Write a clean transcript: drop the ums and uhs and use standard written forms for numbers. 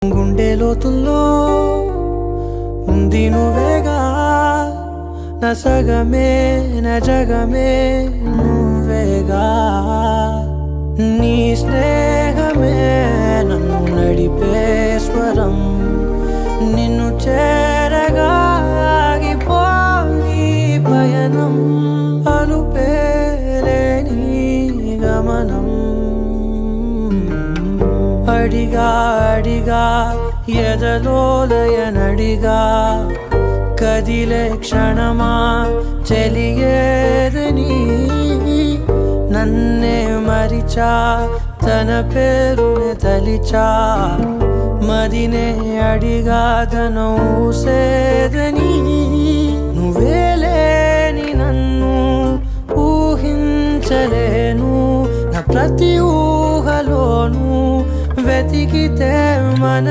గుండె లోతుల్లో ఉంది నువ్వేగా, నా సగమే నా జగమే నువ్వేగా. నీ స్నేహమే నన్ను నడిపే స్వరం, నిన్ను చేరగా ఆగిపోయి పయనం, అలుపేలేని గమనం. అడిగా అడిగా ఎదలోలయనడిగా, కదిలే క్షణమా చెలియేదని. నన్నే మరిచా తన పేరునే తలిచా, మదినే అడిగా తన ఊసేదని. నువ్వేలేని నన్ను ఊహించలేను, నా ప్రతి ఊహలోను వెతికితే మన